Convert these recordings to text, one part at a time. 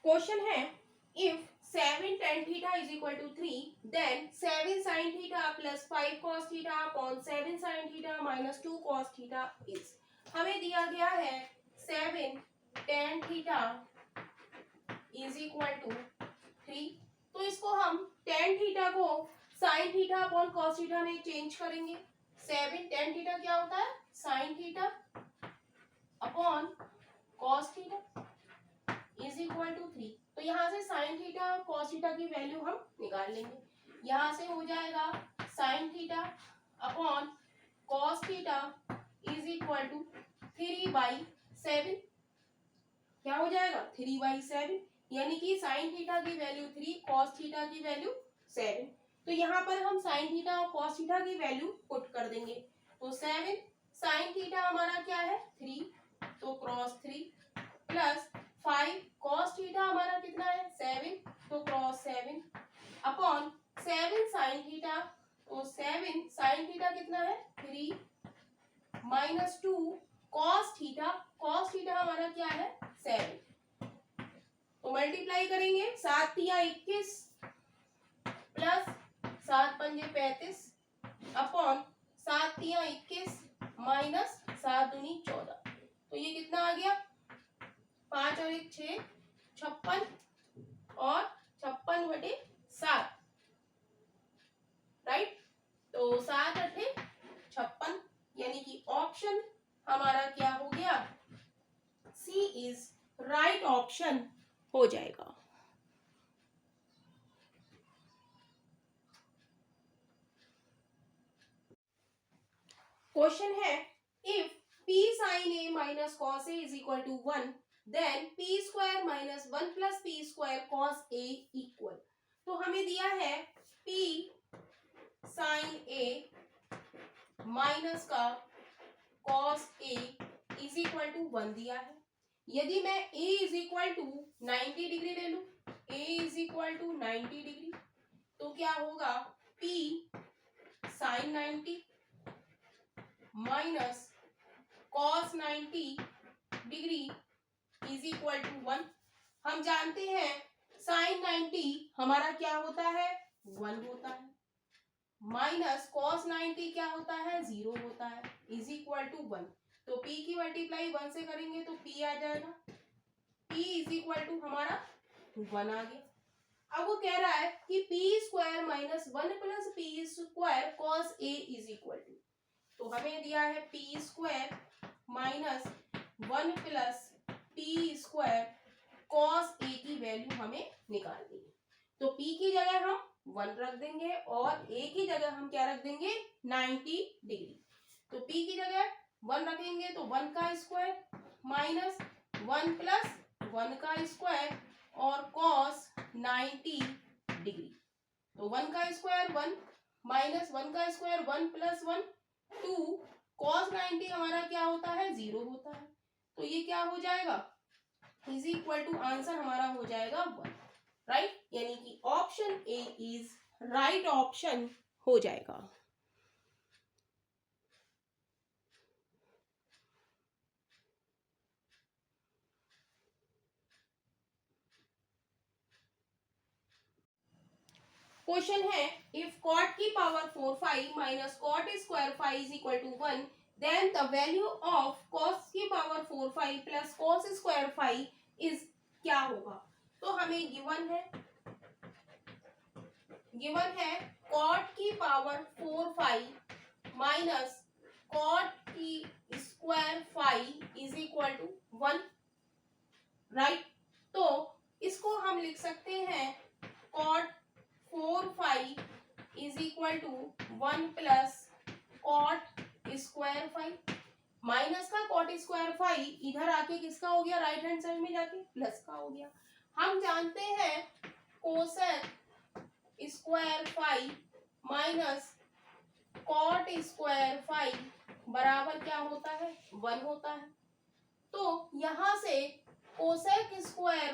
Question है if 7 tan theta is equal to 3 then 7 sin theta plus 5 cos theta upon 7 sin theta minus 2 cos theta is. हमें दिया गया है 7 tan theta is equal to 3, तो इसको हम tan theta को sin theta upon cos theta में change करेंगे। 7 tan थीटा क्या होता है, sin theta upon cos theta is equal to 3। तो यहाँ से sin थीटा और cos थीटा की वैल्यू हम निकाल लेंगे। यहाँ से हो जाएगा sin theta upon cos theta is equal to 3/7। क्या हो जाएगा 3/7, यानी कि sin थीटा की वैल्यू 3, cos थीटा की वैल्यू 7। तो यहाँ पर हम sin थीटा और cos थीटा की वैल्यू पुट कर देंगे। तो 7 sin थीटा हमारा क्या है 3, तो क्रॉस 3 प्लस 5 cos थीटा हमारा कितना है 7, तो क्रॉस 7 अपॉन 7 sin थीटा, तो 7 sin थीटा कितना है 3 माइनस 2 cos थीटा हमारा क्या है 7। तो मल्टीप्लाई करेंगे 7 तिया 21 प्लस 7 पंजे 35 अपॉन 7 तिया 21 माइनस 7 दूनी 14। तो ये कितना आ गया 5 और 1 6, 56 और 56/7, राइट। तो 7 8 56, यानी कि ऑप्शन हमारा क्या हो गया, सी इज राइट ऑप्शन हो जाएगा। क्वेश्चन है if p sin a minus cos a is equal to 1 then p square minus 1 plus p square cos a equal. तो हमें दिया है p sin a माइनस का cos a is equal to 1 दिया है। यदि मैं a is equal to 90 degree ले लूं, a is equal to 90 degree, तो क्या होगा p sin 90 minus cos 90 degree is equal to 1। हम जानते हैं sin 90 हमारा क्या होता है 1 होता है, माइनस cos 90 क्या होता है 0 होता है, इज इक्वल टू 1। तो p की मल्टीप्लाई 1 से करेंगे तो p आ जाएगा, p इज इक्वल टू हमारा 1 आ गया। अब वो कह रहा है कि p square minus 1 plus p square cos a is equal to, तो हमें दिया है p square minus 1 plus p square cos a की वैल्यू हमें निकालनी है। तो p की जगह हम 1 रख देंगे और a की जगह हम क्या रख देंगे 90 डिग्री। तो p की जगह 1 रखेंगे तो 1 का स्क्वायर माइनस 1 प्लस 1 का स्क्वायर और cos 90 डिग्री। तो 1 का स्क्वायर 1 माइनस 1 का स्क्वायर 1 प्लस 1 2, cos 90 हमारा क्या होता है 0 होता है। तो ये क्या हो जाएगा इज इक्वल टू आंसर हमारा हो जाएगा 1, राइट, यानी कि option A is right option हो जाएगा। क्वेश्चन है इफ cot की power 4 5 minus cot square 5 is equal to 1 देन द वैल्यू ऑफ cos की power 4 5 plus cos square 5 is क्या होगा। तो हमें गिवन है cot की पावर 4 5 माइनस cot की square 5 is equal to 1, right. तो इसको हम लिख सकते हैं cot 4 5 is equal to 1 plus cot square 5, minus का cot स्क्वायर 5 इधर आके किसका हो गया राइट हैंड साइड में जाके प्लस का हो गया। हम जानते हैं cosec square 5 minus cot square 5 बराबर क्या होता है 1 होता है। तो यहां से कोसेक स्क्वायर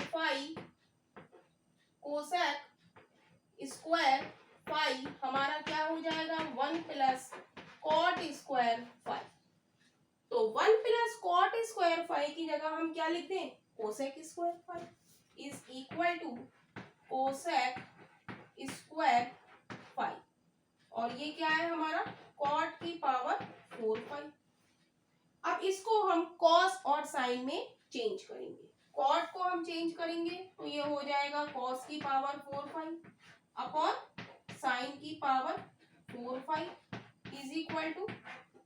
5 हमारा क्या हो जाएगा 1 प्लस cot स्क्वायर 5। तो 1 प्लस cot स्क्वायर 5 की जगह हम क्या लिख दें cosec square 5 is equal to cosec square 5 और ये क्या है हमारा कॉट की पावर 4 5। अब इसको हम कॉस और साइन में चेंज करेंगे। कॉट को हम चेंज करेंगे तो ये हो जाएगा कॉस की पावर 4 5 अपॉन साइन की power 4 5 is equal to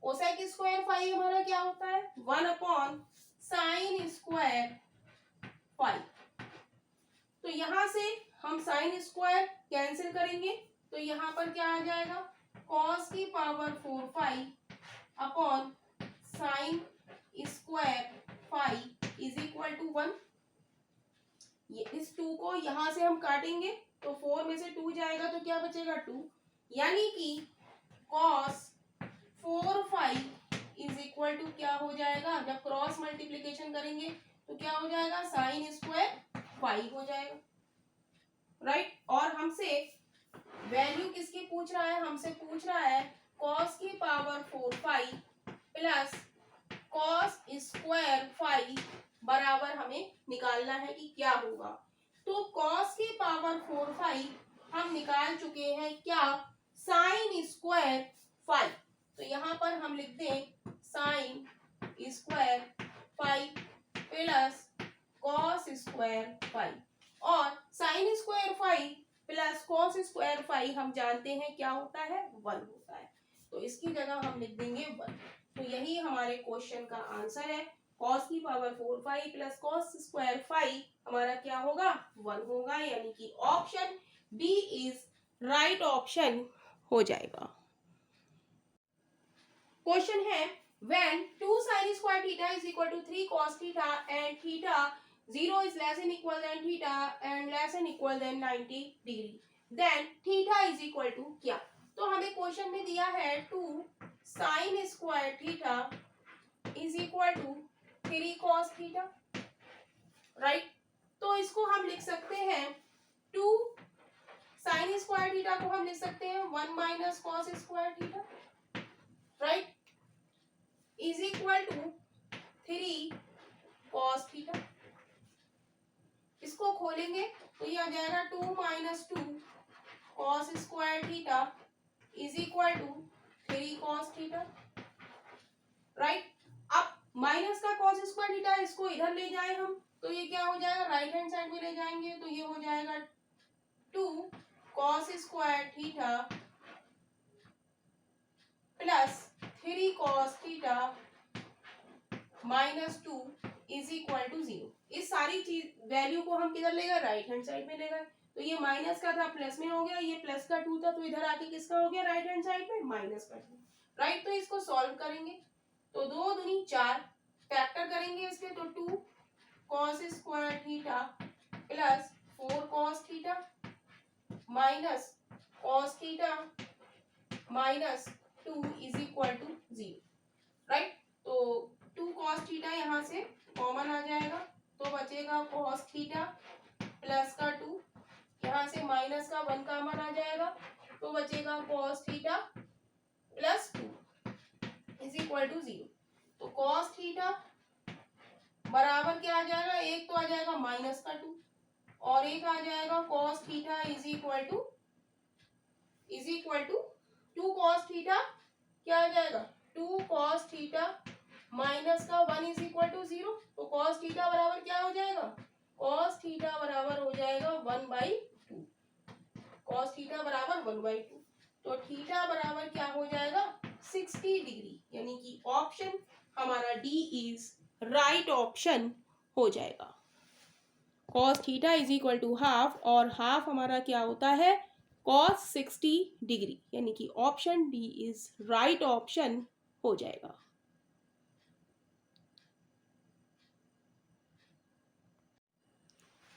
cosec square 5 हमारा क्या होता है 1 अपॉन साइन स्क्वायर 5। तो यहां से हम साइन स्क्वायर कैंसिल करेंगे तो यहाँ पर क्या आ जाएगा कॉस की power 4 5 upon sine square 5 is equal to 1। ये इस 2 को यहां से हम काटेंगे तो 4 में से 2 जाएगा तो क्या बचेगा 2, यानी कि कॉस 4 5 इज इक्वल टू क्या हो जाएगा जब क्रॉस मल्टीप्लीकेशन करेंगे तो क्या हो जाएगा साइन स्क्वायर 5 हो जाएगा, राइट। और हमसे वैल्यू किसकी पूछ रहा है, हमसे पूछ रहा है कॉस की पावर 4 5 प्लस कॉस स्क्वायर 5 बराबर हमें निकालना है कि क्या होगा। तो कॉस की पावर 4 5 हम निकाल चुके हैं क्या साइन स्क्वायर 5। तो यहाँ पर हम लिख दें sign square 5 plus cos square 5 और sign square 5 plus cos square 5 हम जानते हैं क्या होता है 1 होता है, तो इसकी जगह हम लिख देंगे 1। तो यही हमारे क्वेश्चन का आंसर है कॉस की पावर 4 5 प्लस कॉस स्क्वायर 5 हमारा क्या होगा 1 होगा, यानी कि option B is right option हो जाएगा। क्वेश्चन है when 2 sin square theta is equal to 3 cos theta and theta 0 is less than equal than theta and less than equal than 90 degree then theta is equal to क्या। तो हमें question में दिया है 2 sin square theta is equal to 3 cos theta, right. तो इसको हम लिख सकते हैं 2 sin square theta को हम लिख सकते हैं 1 minus cos square theta, right, is equal to 3 cos theta. इसको खोलेंगे तो ये आ जाएगा 2 minus 2 cos square theta is equal to 3 cos theta, right. अब माइनस का cos स्क्वायर थीटा इसको इधर ले जाए हम तो ये क्या हो जाएगा राइट हैंड साइड में ले जाएंगे तो ये हो जाएगा 2 cos square theta plus 3 cos theta minus 2 is equal to 0। इस सारी चीज वैल्यू को हम किधर ले गए राइट हैंड साइड में ले गए, तो ये माइनस का था प्लस में हो गया, ये प्लस का 2 था तो इधर आके किसका हो गया राइट हैंड साइड में माइनस का 2, राइट। तो इसको सॉल्व करेंगे तो 2 दूनी 4 फैक्टर करेंगे इसके तो 2 cos square theta plus 4 cos theta minus cos theta minus 2 is equal to 0, right. तो 2 cos थीटा यहाँ से कॉमन आ जाएगा तो बचेगा cos थीटा प्लस का 2, यहाँ से माइनस का 1 कॉमन आ जाएगा तो बचेगा cos theta plus 2 is equal to 0। तो cos थीटा बराबर क्या आ जाएगा, एक तो आ जाएगा माइनस का 2 और एक आ जाएगा cos theta is equal to 2 cos theta क्या आ जाएगा 2 cos थीटा माइनस का 1 इज इक्वल टू 0। तो cos थीटा बराबर क्या हो जाएगा cos थीटा बराबर हो जाएगा 1/2, cos थीटा बराबर 1/2। तो थीटा बराबर क्या हो जाएगा 60 डिग्री, यानी कि ऑप्शन हमारा डी इज राइट ऑप्शन हो जाएगा। cos theta is equal to half और हाफ हमारा क्या होता है cos 60 डिग्री, यानी कि option D is right option हो जाएगा।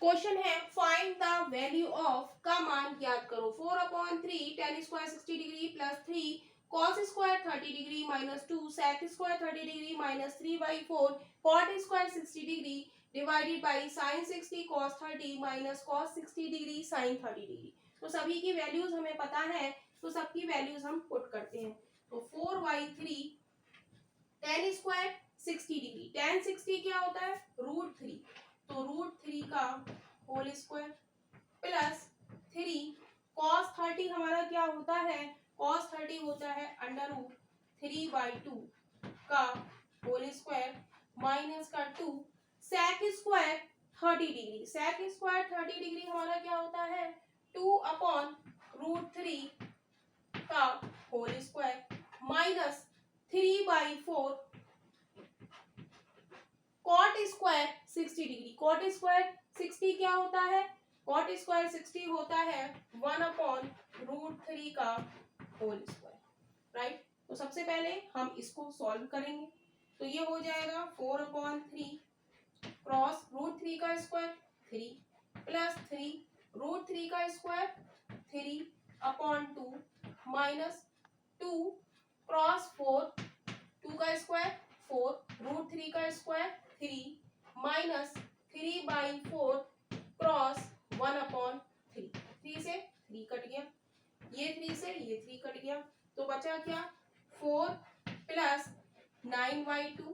क्वेश्चन है फाइंड द वैल्यू ऑफ का मान ज्ञात करो 4/3 tan square 60 degree plus 3 cos square 30 degree minus 2 sec square 30 degree minus 3/4 cot square 60 degree divided by sin 60 cos 30 minus cos 60 degree sin 30 degree. तो सभी की वैल्यूज हमें पता है तो सबकी वैल्यूज हम पुट करते हैं। तो 4/3 tan स्क्वायर 60 डिग्री tan 60 क्या होता है √3, तो √3 का होल स्क्वायर प्लस 3 cos 30 हमारा क्या होता है, cos 30 होता है अंडर रूट 3/2 का होल स्क्वायर माइनस का 2 sec square 30 degree, sec square 30 degree हमारा क्या होता है 2/√3 का whole square minus 3/4 cot square 60 degree, cot square 60 क्या होता है, cot स्क्वायर 60 होता है 1/√3 का होल स्क्वायर, राइट। तो सबसे पहले हम इसको सॉल्व करेंगे, तो ये हो जाएगा 4/3 क्रॉस √3 का स्क्वायर 3 प्लस 3 √3 का स्क्वायर 3/2 माइनस 2 क्रॉस 2 का स्क्वायर 4 √3 का स्क्वायर 3 माइनस 3/4 क्रॉस 1/3, 3 से 3 कट गया, ये 3 से ये 3 कट गया, तो बचा क्या 4 प्लस 9/2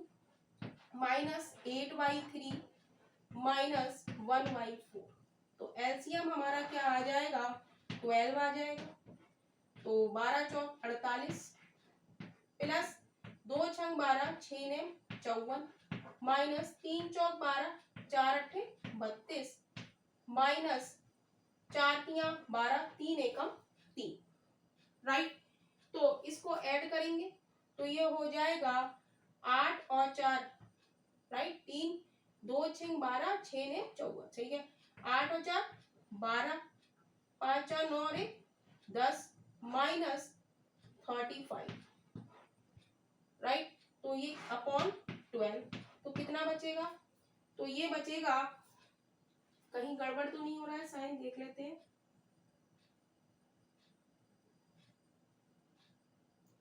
माइनस 8/3 माइनस 1/4, तो एलसीएम हमारा क्या आ जाएगा 12 आ जाएगा, तो 12 चौक 48 प्लस 2 छंग 12 6 नेम 54 माइनस 3 चौक 12 4 अट्ठे 32 माइनस 4 तियां 12 3 एकम 3, राइट। तो इसको ऐड करेंगे तो ये हो जाएगा 8 और 4, राइट, 3 2 छंग 12 6 ने 54, ठीक है, 8 और 4 12 5 4 9 और 1 10 माइनस 35, राइट। तो ये अपॉन 12, तो कितना बचेगा, तो ये बचेगा, कहीं गड़बड़ तो नहीं हो रहा है, साइन देख लेते हैं,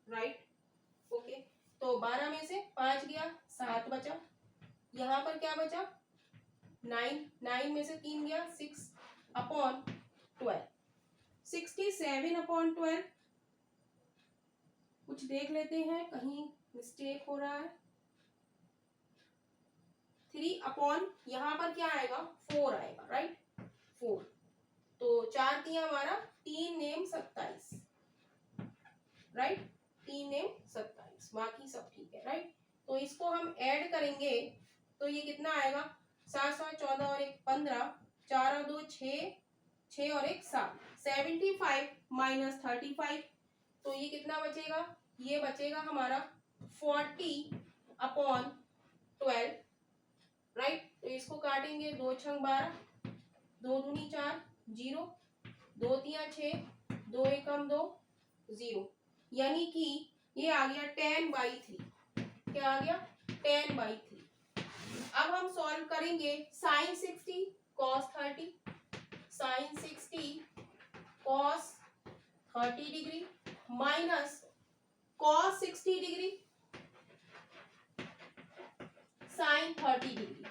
राइट, ओके। तो 12 में से 5 गया 7 बचा, यहाँ पर क्या बचा 9 में से 3 गया 6/12 67/12, कुछ देख लेते हैं कहीं मिस्टेक हो रहा है, 3 यहाँ पर क्या आएगा 4 आएगा, राइट 4, तो 4 तियां हमारा 3 नेम 27, राइट, 3 नेम 27, बाकी सब ठीक है, राइट। तो इसको हम ऐड करेंगे तो ये कितना आएगा 7 7 14 और 1 15 4 और 2 6 6 और 1 7 75 माइनस 35, तो ये कितना बचेगा, ये बचेगा हमारा 40/12, राइट। तो इसको काटेंगे 2 छंग 12 2 दूनी 4 0 2 तियां 6 2 एकम 2 0, यानी कि ये आ गया 10/3, क्या आ गया 10/3। अब हम सॉल्व करेंगे sin 60 cos 30, sin 60 cos 30 degree minus cos 60 degree sin 30 degree,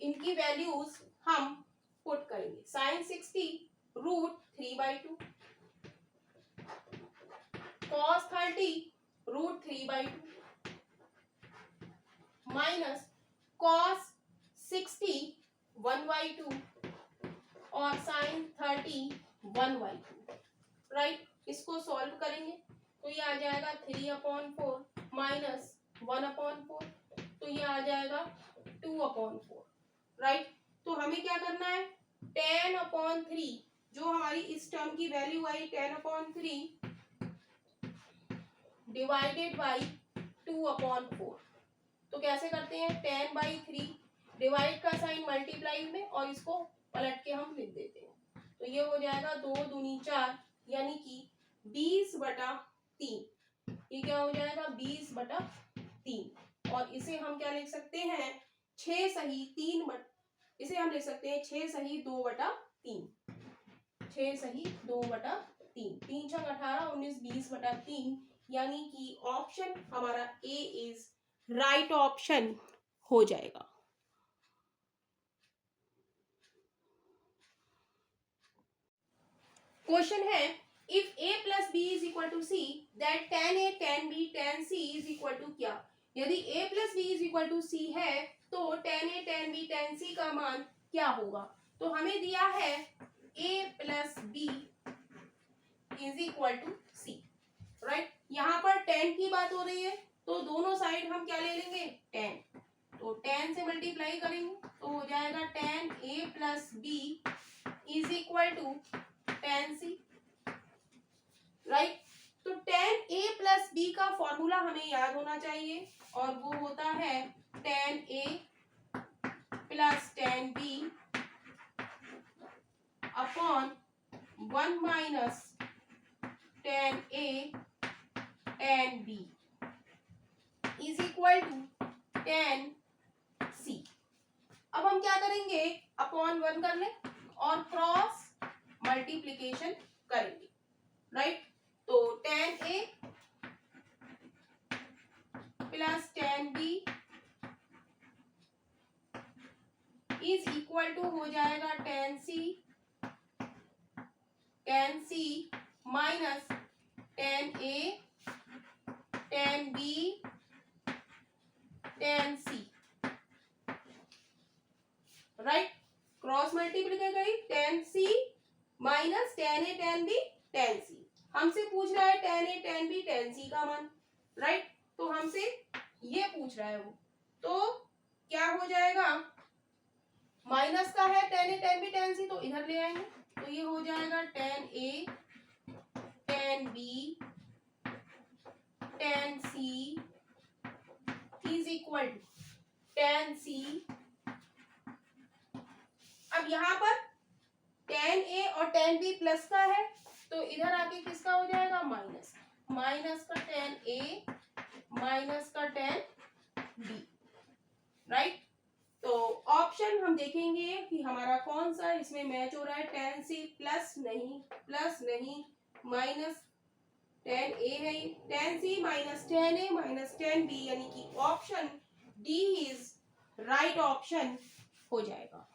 इनकी वैल्यूज हम पुट करेंगे, sin 60 √3/2 cos 30 √3/2 माइनस cos 60 1/2 और sin 30 1/2, राइट। इसको सॉल्व करेंगे तो ये आ जाएगा 3/4 माइनस 1/4, तो ये आ जाएगा 2/4, राइट। तो हमें क्या करना है 10/3, जो हमारी इस टर्म की वैल्यू आई 10/3 डिवाइडेड बाई 2/4, तो कैसे करते हैं 10/3 डिवाइड का साइन मल्टीप्लाई में और इसको पलट के हम लिख देते हैं, तो ये हो जाएगा 2 दूनी 4 यानी कि 20/3, ये क्या हो जाएगा 20/3, और इसे हम क्या लिख सकते हैं 6 सही 3, इसे हम लिख सकते हैं 6 सही 2/3, 6 सही 2/3, 3 छंग 18 19 20/3, यानी कि ऑप्शन हमारा ए इज राइट ऑप्शन हो जाएगा। क्वेश्चन है if a plus B is equal to C that tan a tan b tan c is equal to क्या, यदि a plus B is equal to C है तो tan a tan b tan c का मान क्या होगा, तो हमें दिया है a plus B is equal to c, right. यहाँ पर 10 की बात हो रही है तो दोनों साइड हम क्या ले लेंगे 10, तो 10 से मल्टीप्लाई करेंगे तो हो जाएगा 10a plus B is equal to 10c, right. तो 10a प्लस बी का फॉर्मूला हमें याद होना चाहिए और वो होता है 10a plus 10b upon 1 minus 10a 10b is equal to 10c। अब हम क्या करेंगे, अपॉन 1 कर ले और क्रॉस मल्टीप्लीकेशन करेंगे, राइट। तो 10a plus 10b is equal to हो जाएगा 10c minus 10a 10b 10c, right. Cross multiply करी 10c minus 10a 10b 10c। हमसे पूछ रहा है 10a 10b 10c का मान, राइट। तो हमसे ये पूछ रहा है वो, तो क्या हो जाएगा, माइनस का है 10a 10b 10c तो इधर ले आएंगे तो ये हो जाएगा 10a 10b 10c is equal to 10c। अब यहाँ पर 10a और 10b प्लस का है तो इधर आके किसका हो जाएगा माइनस, माइनस का 10a माइनस का 10b, राइट। तो ऑप्शन हम देखेंगे कि हमारा कौन सा इसमें मैच हो रहा है, 10c प्लस नहीं माइनस 10a है, 10c minus 10a minus 10b यानी कि option D is right option हो जाएगा।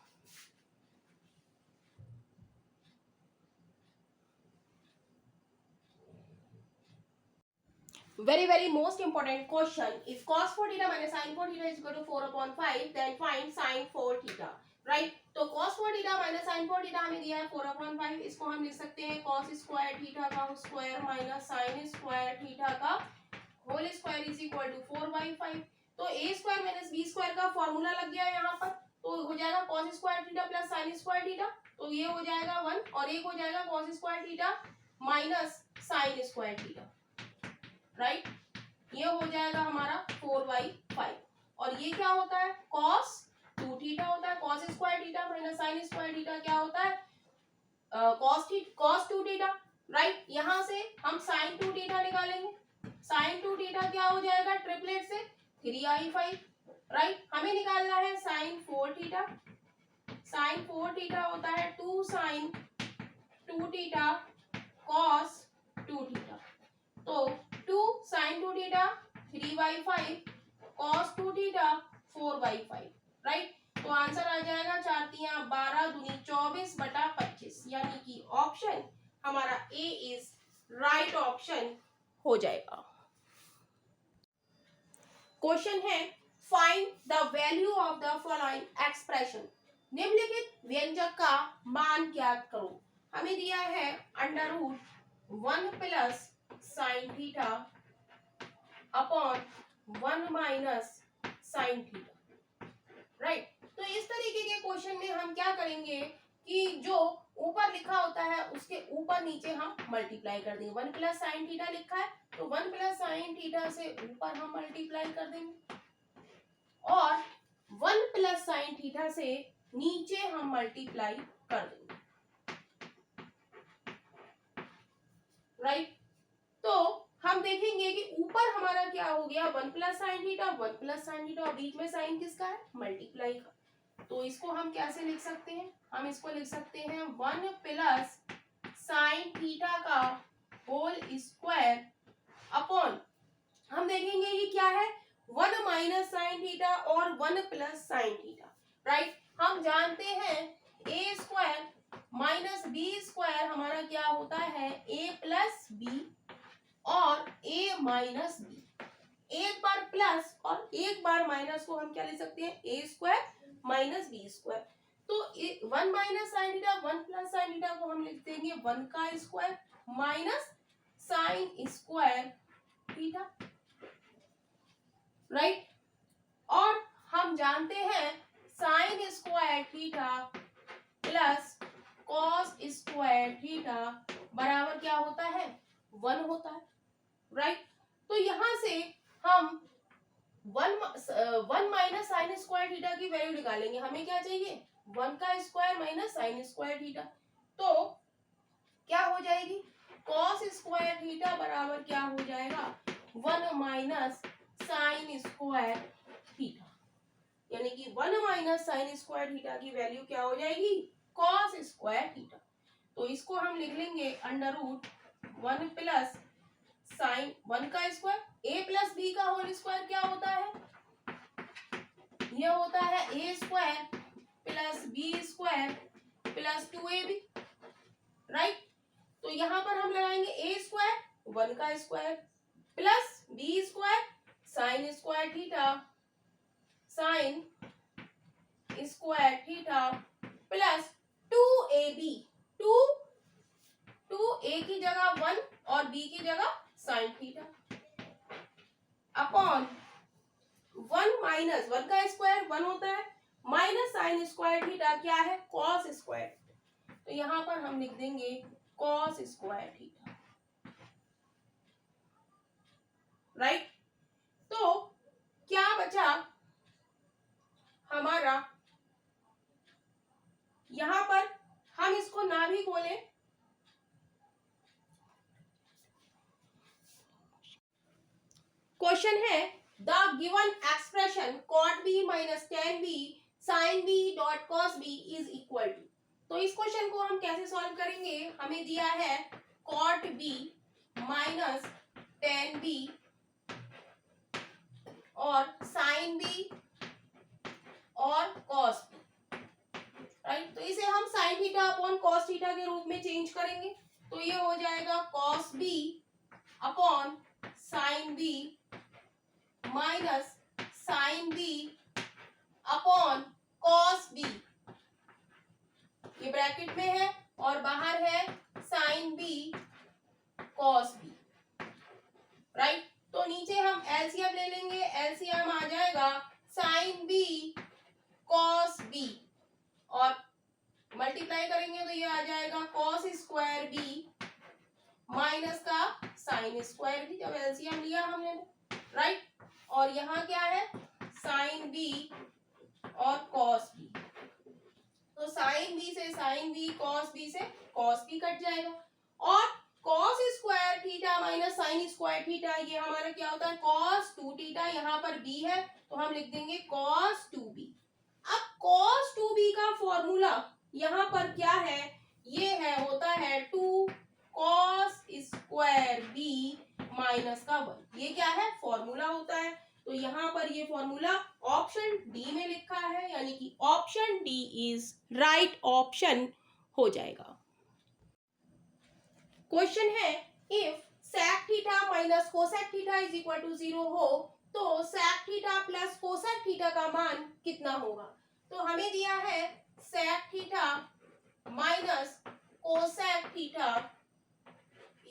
Very most important question. If cos 4 theta minus sin 4 theta is equal to 4 upon 5, then find sin 4 theta. Right? तो cos 4 theta minus sin 4 theta हमें दिया है 4 upon 5. इसको हम लिख सकते हैं cos स्क्वायर थीटा का square minus sin square theta का whole square is equal to 4 by 5. तो a square minus b square का फॉर्मूला लग गया यहाँ पर, तो हो जाएगा cos square theta plus sin square theta, तो ये हो जाएगा 1 और एक हो जाएगा cos square theta minus sin square theta, right. ये हो जाएगा हमारा 4 by 5 और ये क्या होता है cos 2 थीटा होता है, cos square theta minus sin square theta क्या होता है cos 2 थीटा, राइट। यहाँ से हम sin 2 थीटा निकालेंगे, sin 2 थीटा क्या हो जाएगा ट्रिपलेट से 3i5, राइट। हमें निकालना है sin 4 थीटा, sin 4 थीटा होता है 2 sin 2 थीटा cos 2 थीटा, तो 2 sin 2 theta 3 by 5 cos 2 theta 4 by 5, right. तो आंसर आ जाएगा 4 तिया 12 दूनी 24 बटा 25 यानी कि ऑप्शन हमारा ए इज राइट ऑप्शन हो जाएगा। क्वेश्चन है find the value of the following expression. निम्नलिखित व्यंजक का मान ज्ञात करो। हमें दिया है under root 1 plus sine theta upon 1 minus sine theta, right. तो इस तरीके के क्वेश्चन में हम क्या करेंगे कि जो ऊपर लिखा होता है उसके ऊपर नीचे हम मल्टीप्लाई कर देंगे। 1 प्लस साइन थीटा लिखा है तो 1 प्लस साइन थीटा से ऊपर हम मल्टीप्लाई कर देंगे और 1 प्लस साइन थीटा से नीचे हम मल्टीप्लाई कर देंगे, राइट। तो हम देखेंगे कि ऊपर हमारा क्या हो गया 1 plus sine theta 1 plus sine theta और बीच में साइन किसका है मल्टीप्लाई का, तो इसको हम कैसे लिख सकते हैं, हम इसको लिख सकते हैं 1 प्लस साइन थीटा का होल स्क्वायर अपॉन, हम देखेंगे ये क्या है 1 माइनस साइन थीटा और 1 प्लस साइन थीटा, राइट। हम जानते हैं ए स्क्वायर माइनस बी स्क्वायर हमारा क्या होता है ए प्लस बी और a माइनस बी, एक बार प्लस और एक बार माइनस को हम क्या ले सकते हैं ए स्क्वायर माइनस बी स्क्वायर। तो one minus sine theta, one plus sine theta को हम लिख देंगे 1 का square minus sign square theta, right. और हम जानते हैं sign square theta plus cos square theta बराबर क्या होता है, 1 होता है, राइट। तो यहां से हम one minus sign square theta की वैल्यू निकालेंगे। हमें क्या चाहिए, 1 का square minus sign square theta. तो क्या हो जाएगी, कॉस स्क्वायर थीटा बराबर क्या हो जाएगा, 1 माइनस साइन स्क्वायर थीटा, यानी कि 1 माइनस साइन स्क्वायर थीटा की वैल्यू क्या हो जाएगी, कॉस स्क्वायर थीटा। तो इसको हम लिख लेंगे अंडर रूट 1 प्लस साइन 1 का स्क्वायर, ए प्लस बी का होल स्क्वायर क्या होता है, ये होता है A square plus B square plus 2ab, right. तो यहां पर हम लगाएंगे ए स्क्वायर 1 का square plus B square sine square theta, sine square theta plus 2ab, 2 A की जगह 1 और बी की जगह साइन थीटा अपॉन 1 माइनस 1 का स्क्वायर 1 होता है माइनस साइन स्क्वायर थीटा क्या है, कॉस स्क्वायर। तो यहां पर हम लिख देंगे कॉस स्क्वायर थीटा, राइट। तो क्या बचा हमारा, यहां पर हम इसको ना भी खोलें, क्वेश्चन है the given expression cot b minus tan b sin b dot cos b is equal to. तो इस क्वेश्चन को हम कैसे सॉल्व करेंगे, हमें दिया है cot b minus tan b और sin b और cos b, राइट। तो इसे हम sin theta upon cos theta के रूप में चेंज करेंगे। तो ये हो जाएगा cos b upon sin b minus sine b upon cos b, ये ब्रैकेट में है और बाहर है sine b cos b, right. तो नीचे हम एलसीएम ले लेंगे, एलसीएम आ जाएगा साइन बी कॉस बी और मल्टीप्लाई करेंगे तो ये आ जाएगा कॉस स्क्वायर बी माइनस का साइन स्क्वायर बी, जब एलसीएम लिया हमने, राइट। और यहाँ क्या है साइन बी और कॉस बी, तो साइन बी से साइन बी, कॉस बी से कॉस बी कट जाएगा और cos square theta minus sign square theta ये हमारा क्या होता है कॉस 2 थीटा, यहाँ पर बी है तो हम लिख देंगे कॉस 2b। अब कॉस 2b का फॉर्मूला यहाँ पर क्या है, ये है होता है 2 कॉस स्क्वायर बी माइनस का 1, ये क्या है फॉर्मूला होता है। तो यहाँ पर ये फॉर्मूला ऑप्शन डी में लिखा है, यानी कि option D is right option हो जाएगा। क्वेश्चन है if sec theta minus cosec theta is equal to 0 हो तो sec theta plus cosec theta का मान कितना होगा। तो हमें दिया है sec theta minus cosec theta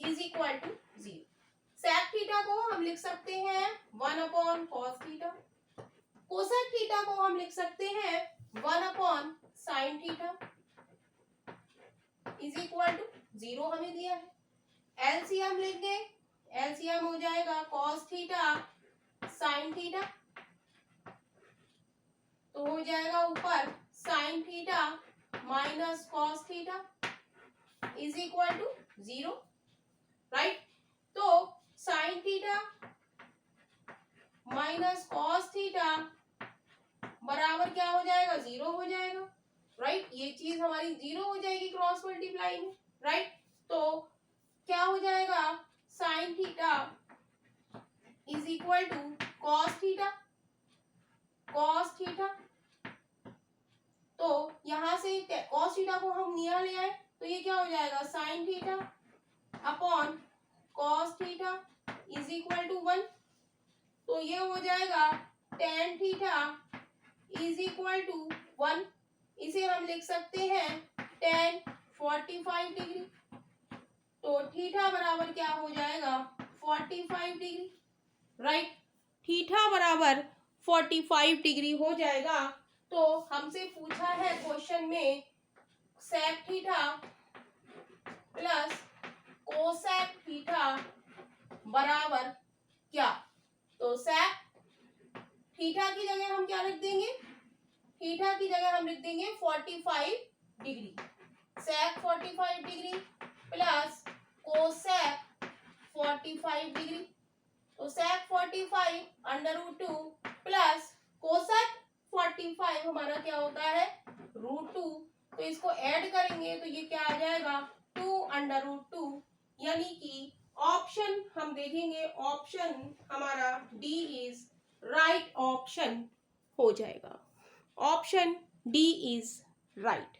is equal to 0। sec theta को हम लिख सकते हैं 1 upon cos theta, cosec theta को हम लिख सकते हैं 1 upon sine theta is equal to 0 हमें दिया है। एलसीएम लेंगे, एलसीएम हो जाएगा कॉस थीटा साइन थीटा, तो हो जाएगा ऊपर sine theta minus cos theta is equal to 0, right. तो sine theta minus cos theta बराबर क्या हो जाएगा 0 हो जाएगा, राइट। ये चीज हमारी 0 हो जाएगी क्रॉस मल्टीप्लाई में, राइट। तो क्या हो जाएगा sine theta is equal to cos theta, cos theta. तो यहां से कॉस थीटा को हम नियर ले आए तो ये क्या हो जाएगा sine theta upon cos theta is equal to 1, तो ये हो जाएगा tan theta is equal to 1, इसे हम लिख सकते हैं tan 45 डिग्री। तो थीटा बराबर क्या हो जाएगा 45 डिग्री, राइट। थीटा बराबर 45 डिग्री हो जाएगा। तो हमसे पूछा है क्वेश्चन में sec theta plus cosec theta बराबर क्या। तो सेक थीटा की जगह हम क्या लिख देंगे, थीटा की जगह हम लिख देंगे 45 डिग्री। सेक 45 डिग्री प्लस कोसेक 45 डिग्री। तो सेक 45 √2 प्लस कोसेक 45 हमारा क्या होता है √2। तो इसको ऐड करेंगे तो ये क्या आ जाएगा 2 √2, यानी कि ऑप्शन हम देखेंगे, ऑप्शन हमारा डी इज राइट ऑप्शन हो जाएगा। Option D is right.